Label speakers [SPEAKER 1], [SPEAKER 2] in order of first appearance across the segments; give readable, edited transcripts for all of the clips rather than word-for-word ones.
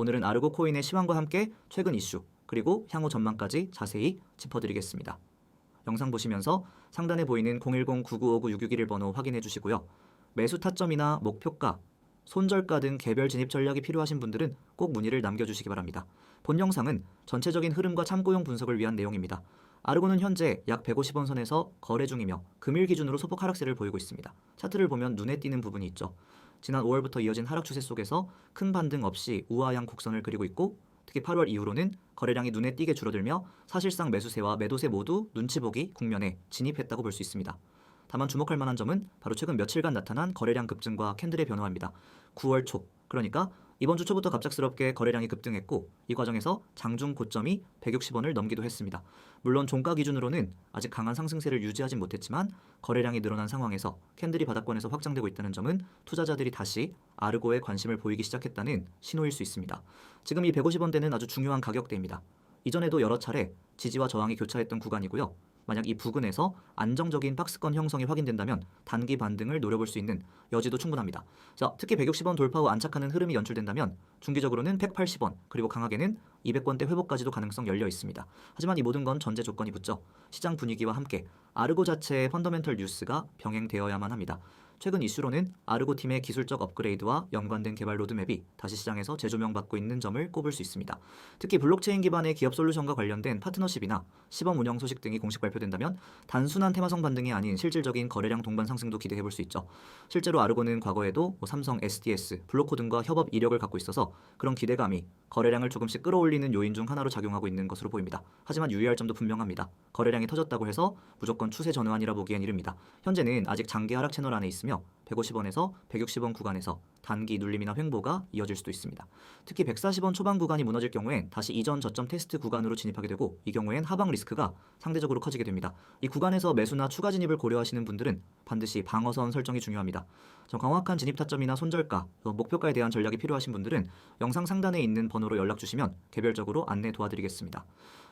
[SPEAKER 1] 오늘은 아르고 코인의 시황과 함께 최근 이슈 그리고 향후 전망까지 자세히 짚어드리겠습니다. 영상 보시면서 상단에 보이는 010-9959-6611 번호 확인해 주시고요. 매수 타점이나 목표가, 손절가 등 개별 진입 전략이 필요하신 분들은 꼭 문의를 남겨주시기 바랍니다. 본 영상은 전체적인 흐름과 참고용 분석을 위한 내용입니다. 아르고는 현재 약 150원 선에서 거래 중이며 금일 기준으로 소폭 하락세를 보이고 있습니다. 차트를 보면 눈에 띄는 부분이 있죠. 지난 5월부터 이어진 하락 추세 속에서 큰 반등 없이 우하향 곡선을 그리고 있고, 특히 8월 이후로는 거래량이 눈에 띄게 줄어들며 사실상 매수세와 매도세 모두 눈치 보기 국면에 진입했다고 볼 수 있습니다. 다만 주목할 만한 점은 바로 최근 며칠간 나타난 거래량 급증과 캔들의 변화입니다. 9월 초, 그러니까 이번 주 초부터 갑작스럽게 거래량이 급등했고, 이 과정에서 장중 고점이 160원을 넘기도 했습니다. 물론 종가 기준으로는 아직 강한 상승세를 유지하진 못했지만 거래량이 늘어난 상황에서 캔들이 바닥권에서 확장되고 있다는 점은 투자자들이 다시 아르고에 관심을 보이기 시작했다는 신호일 수 있습니다. 지금 이 150원대는 아주 중요한 가격대입니다. 이전에도 여러 차례 지지와 저항이 교차했던 구간이고요. 만약 이 부근에서 안정적인 박스권 형성이 확인된다면 단기 반등을 노려볼 수 있는 여지도 충분합니다. 자, 특히 160원 돌파 후 안착하는 흐름이 연출된다면 중기적으로는 180원 그리고 강하게는 200원대 회복까지도 가능성 열려 있습니다. 하지만 이 모든 건 전제 조건이 붙죠. 시장 분위기와 함께 아르고 자체의 펀더멘털 뉴스가 병행되어야만 합니다. 최근 이슈로는 아르고 팀의 기술적 업그레이드와 연관된 개발 로드맵이 다시 시장에서 재조명받고 있는 점을 꼽을 수 있습니다. 특히 블록체인 기반의 기업 솔루션과 관련된 파트너십이나 시범 운영 소식 등이 공식 발표된다면 단순한 테마성 반등이 아닌 실질적인 거래량 동반 상승도 기대해볼 수 있죠. 실제로 아르고는 과거에도 삼성 SDS, 블로코 등과 협업 이력을 갖고 있어서 그런 기대감이 거래량을 조금씩 끌어올리는 요인 중 하나로 작용하고 있는 것으로 보입니다. 하지만 유의할 점도 분명합니다. 거래량이 터졌다고 해서 무조건 추세 전환이라 보기엔 이릅니다. 현재는 아직 장기 하락 채널 안에 있으며 150원에서 160원 구간에서 단기 눌림이나 횡보가 이어질 수도 있습니다. 특히 140원 초반 구간이 무너질 경우엔 다시 이전 저점 테스트 구간으로 진입하게 되고, 이 경우엔 하방 리스크가 상대적으로 커지게 됩니다. 이 구간에서 매수나 추가 진입을 고려하시는 분들은 반드시 방어선 설정이 중요합니다. 정확한 진입 타점이나 손절가, 목표가에 대한 전략이 필요하신 분들은 영상 상단에 있는 번호로 연락 주시면 개별적으로 안내 도와드리겠습니다.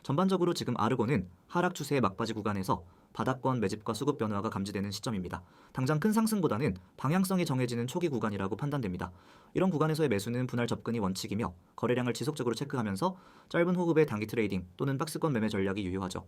[SPEAKER 1] 전반적으로 지금 아르고는 하락 추세의 막바지 구간에서 바닥권 매집과 수급 변화가 감지되는 시점입니다. 당장 큰 상승보다는 방향성이 정해지는 초기 구간이라고 판단됩니다. 이런 구간에서의 매수는 분할 접근이 원칙이며 거래량을 지속적으로 체크하면서 짧은 호흡의 단기 트레이딩 또는 박스권 매매 전략이 유효하죠.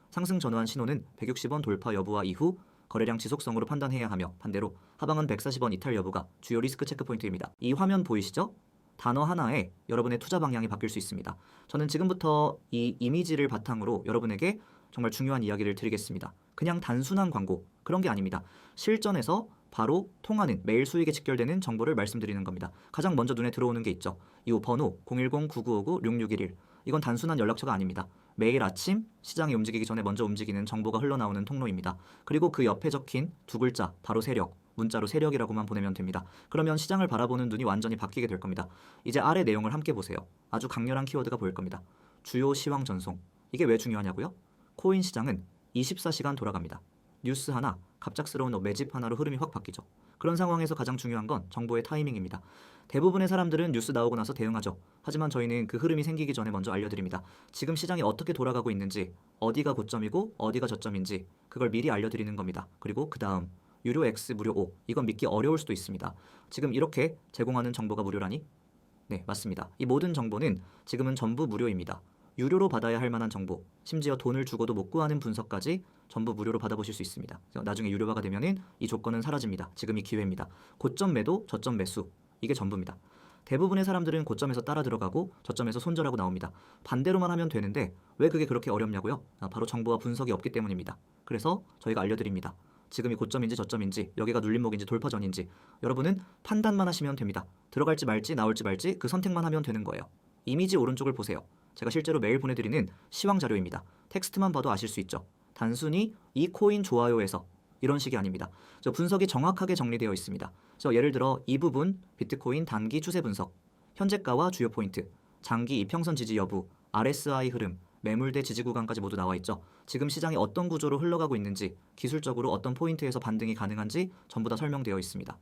[SPEAKER 1] 상승 전환 신호는 160원 돌파 여부와 이후 거래량 지속성으로 판단해야 하며, 반대로 하방은 140원 이탈 여부가 주요 리스크 체크 포인트입니다. 이 화면 보이시죠? 단어 하나에 여러분의 투자 방향이 바뀔 수 있습니다. 저는 지금부터 이 이미지를 바탕으로 여러분에게 정말 중요한 이야기를 드리겠습니다. 그냥 단순한 광고, 그런 게 아닙니다. 실전에서 바로 통하는 매일 수익에 직결되는 정보를 말씀드리는 겁니다. 가장 먼저 눈에 들어오는 게 있죠. 이 번호 010-9959-6611. 이건 단순한 연락처가 아닙니다. 매일 아침 시장이 움직이기 전에 먼저 움직이는 정보가 흘러나오는 통로입니다. 그리고 그 옆에 적힌 두 글자, 바로 세력, 문자로 세력이라고만 보내면 됩니다. 그러면 시장을 바라보는 눈이 완전히 바뀌게 될 겁니다. 이제 아래 내용을 함께 보세요. 아주 강렬한 키워드가 보일 겁니다. 주요 시황 전송. 이게 왜 중요하냐고요? 코인 시장은 24시간 돌아갑니다. 뉴스 하나, 갑작스러운 매집 하나로 흐름이 확 바뀌죠. 그런 상황에서 가장 중요한 건 정보의 타이밍입니다. 대부분의 사람들은 뉴스 나오고 나서 대응하죠. 하지만 저희는 그 흐름이 생기기 전에 먼저 알려드립니다. 지금 시장이 어떻게 돌아가고 있는지, 어디가 고점이고 어디가 저점인지 그걸 미리 알려드리는 겁니다. 그리고 그 다음 유료 X, 무료 O, 이건 믿기 어려울 수도 있습니다. 지금 이렇게 제공하는 정보가 무료라니? 네, 맞습니다. 이 모든 정보는 지금은 전부 무료입니다. 유료로 받아야 할 만한 정보, 심지어 돈을 주고도 못 구하는 분석까지 전부 무료로 받아보실 수 있습니다. 나중에 유료화가 되면은 이 조건은 사라집니다. 지금이 기회입니다. 고점 매도, 저점 매수, 이게 전부입니다. 대부분의 사람들은 고점에서 따라 들어가고 저점에서 손절하고 나옵니다. 반대로만 하면 되는데 왜 그게 그렇게 어렵냐고요? 바로 정보와 분석이 없기 때문입니다. 그래서 저희가 알려드립니다. 지금이 고점인지 저점인지, 여기가 눌림목인지 돌파전인지 여러분은 판단만 하시면 됩니다. 들어갈지 말지 나올지 말지 그 선택만 하면 되는 거예요. 이미지 오른쪽을 보세요. 제가 실제로 매일 보내드리는 시황 자료입니다. 텍스트만 봐도 아실 수 있죠. 단순히 이 코인 좋아요에서 이런 식이 아닙니다. 저 분석이 정확하게 정리되어 있습니다. 예를 들어 이 부분 비트코인 단기 추세 분석, 현재가와 주요 포인트, 장기 이평선 지지 여부, RSI 흐름, 매물대 지지 구간까지 모두 나와 있죠. 지금 시장이 어떤 구조로 흘러가고 있는지, 기술적으로 어떤 포인트에서 반등이 가능한지 전부 다 설명되어 있습니다.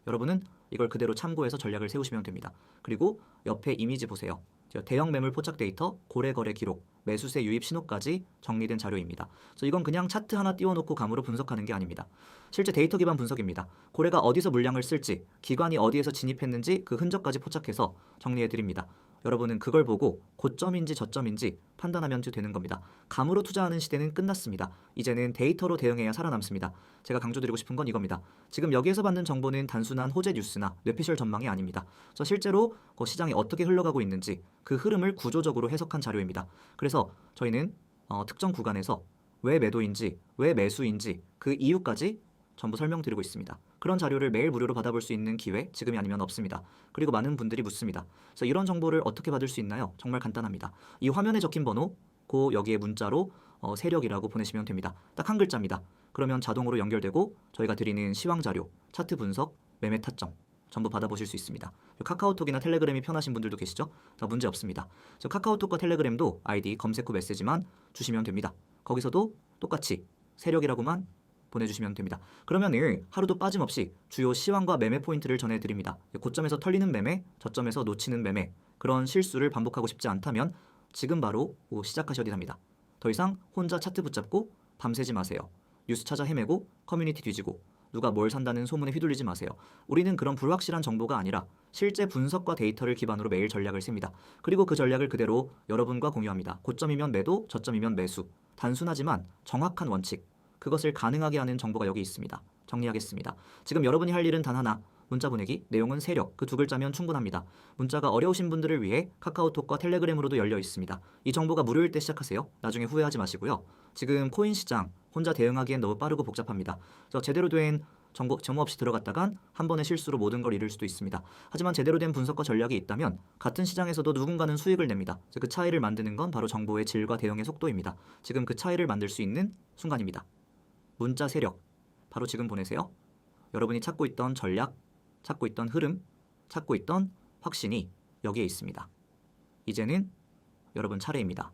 [SPEAKER 1] 여러분은 이걸 그대로 참고해서 전략을 세우시면 됩니다. 그리고 옆에 이미지 보세요. 대형 매물 포착 데이터, 고래 거래 기록, 매수세 유입 신호까지 정리된 자료입니다. 이건 그냥 차트 하나 띄워놓고 감으로 분석하는 게 아닙니다. 실제 데이터 기반 분석입니다. 고래가 어디서 물량을 쓸지, 기관이 어디에서 진입했는지 그 흔적까지 포착해서 정리해드립니다. 여러분은 그걸 보고 고점인지 저점인지 판단하면 되는 겁니다. 감으로 투자하는 시대는 끝났습니다. 이제는 데이터로 대응해야 살아남습니다. 제가 강조드리고 싶은 건 이겁니다. 지금 여기에서 받는 정보는 단순한 호재 뉴스나 뇌피셜 전망이 아닙니다. 실제로 시장이 어떻게 흘러가고 있는지 그 흐름을 구조적으로 해석한 자료입니다. 그래서 저희는 특정 구간에서 왜 매도인지 왜 매수인지 그 이유까지 전부 설명드리고 있습니다. 그런 자료를 매일 무료로 받아볼 수 있는 기회 지금이 아니면 없습니다. 그리고 많은 분들이 묻습니다. 그래서 이런 정보를 어떻게 받을 수 있나요? 정말 간단합니다. 이 화면에 적힌 번호, 여기에 문자로 세력이라고 보내시면 됩니다. 딱 한 글자입니다. 그러면 자동으로 연결되고 저희가 드리는 시황 자료, 차트 분석, 매매 타점 전부 받아보실 수 있습니다. 카카오톡이나 텔레그램이 편하신 분들도 계시죠? 문제 없습니다. 카카오톡과 텔레그램도 아이디 검색 후 메시지만 주시면 됩니다. 거기서도 똑같이 세력이라고만 보내주시면 됩니다. 그러면은 하루도 빠짐없이 주요 시황과 매매 포인트를 전해드립니다. 고점에서 털리는 매매, 저점에서 놓치는 매매, 그런 실수를 반복하고 싶지 않다면 지금 바로 시작하셔야 합니다. 더 이상 혼자 차트 붙잡고 밤새지 마세요. 뉴스 찾아 헤매고 커뮤니티 뒤지고 누가 뭘 산다는 소문에 휘둘리지 마세요. 우리는 그런 불확실한 정보가 아니라 실제 분석과 데이터를 기반으로 매일 전략을 셉니다. 그리고 그 전략을 그대로 여러분과 공유합니다. 고점이면 매도, 저점이면 매수. 단순하지만 정확한 원칙. 그것을 가능하게 하는 정보가 여기 있습니다. 정리하겠습니다. 지금 여러분이 할 일은 단 하나. 문자 보내기, 내용은 세력, 그 두 글자면 충분합니다. 문자가 어려우신 분들을 위해 카카오톡과 텔레그램으로도 열려 있습니다. 이 정보가 무료일 때 시작하세요. 나중에 후회하지 마시고요. 지금 코인 시장 혼자 대응하기엔 너무 빠르고 복잡합니다. 그래서 제대로 된 정보 없이 들어갔다간 한 번의 실수로 모든 걸 잃을 수도 있습니다. 하지만 제대로 된 분석과 전략이 있다면 같은 시장에서도 누군가는 수익을 냅니다. 그 차이를 만드는 건 바로 정보의 질과 대응의 속도입니다. 지금 그 차이를 만들 수 있는 순간입니다. 문자 세력, 바로 지금 보내세요. 여러분이 찾고 있던 전략, 찾고 있던 흐름, 찾고 있던 확신이 여기에 있습니다. 이제는 여러분 차례입니다.